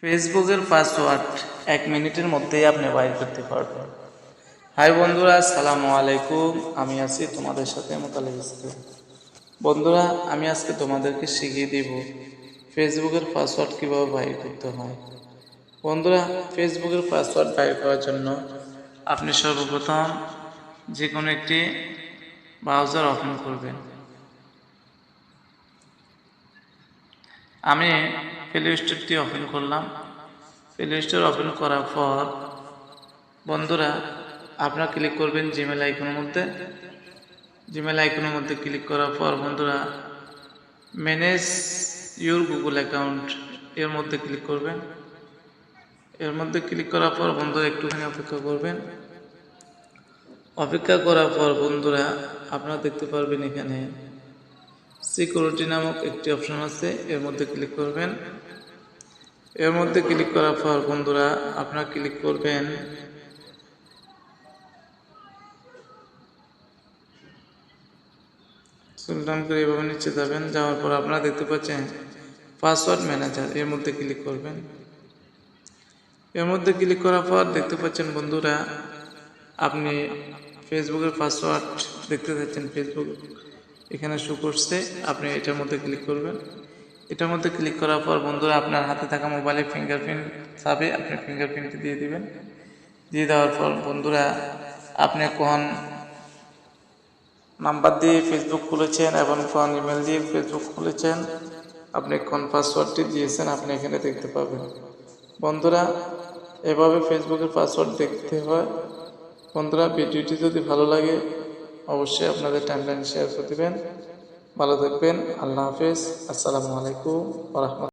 ফেসবুকের পাসওয়ার্ড 1 মিনিটের মধ্যেই আপনি বাইর করতে পারবেন। হাই বন্ধুরা, আসসালামু আলাইকুম। আমি আছি তোমাদের সাথে মোতালেব ইসলাম। বন্ধুরা, আমি আজকে তোমাদেরকে শিখিয়ে দিব ফেসবুকের পাসওয়ার্ড কীভাবে বাইর করতে হয়। বন্ধুরা, ফেসবুকের পাসওয়ার্ড বাইর করার জন্য আপনি সর্বপ্রথম যে কোনো একটি ব্রাউজার ওপেন করবেন। আমি প্লে স্টোরটি ওপেন করলাম। প্লে স্টোর ওপেন করার পর বন্ধুরা আপনারা ক্লিক করবেন জিমেল আইকনের মধ্যে। জিমেল আইকনের মধ্যে ক্লিক করার পর বন্ধুরা ম্যানেজ ইউর গুগল অ্যাকাউন্ট এর মধ্যে ক্লিক করবেন। এর মধ্যে ক্লিক করার পর বন্ধুরা একটুখানি অপেক্ষা করবেন। অপেক্ষা করার পর বন্ধুরা আপনারা দেখতে পারবেন এখানে সিকিউরিটি নামক একটি অপশন আছে, এর মধ্যে ক্লিক করবেন। এর মধ্যে ক্লিক করার পর বন্ধুরা আপনারা ক্লিক করবেন সুলতান করে এভাবে নিচে যাবেন। যাওয়ার পর আপনারা দেখতে পাচ্ছেন পাসওয়ার্ড ম্যানেজার, এর মধ্যে ক্লিক করবেন। এর মধ্যে ক্লিক করার পর দেখতে পাচ্ছেন বন্ধুরা আপনি ফেসবুকের পাসওয়ার্ড দেখতে পাচ্ছেন, ফেসবুক এখানে শো করছে। আপনি এটার মধ্যে ক্লিক করবেন। এটার মধ্যে ক্লিক করার পর বন্ধুরা আপনার হাতে থাকা মোবাইলে ফিঙ্গারপ্রিন্ট চাবে, আপনি ফিঙ্গারপ্রিন্টটি দিয়ে দিবেন। দিয়ে দেওয়ার পর বন্ধুরা আপনি কোন নাম্বার দিয়ে ফেসবুক খুলেছেন এবং কোন ইমেল দিয়ে ফেসবুক খুলেছেন, আপনি কোন পাসওয়ার্ডটি দিয়েছেন আপনি এখানে দেখতে পাবেন। বন্ধুরা এভাবে ফেসবুকের পাসওয়ার্ড দেখতে হয়। বন্ধুরা ভিডিওটি যদি ভালো লাগে অবশ্যই আপনাদের টাইমলাইনে শেয়ার করে দেবেন। ভালো থাকবেন। আল্লাহ হাফেজ। আসসালামু আলাইকুম ওয়া রাহমাতুল্লাহ।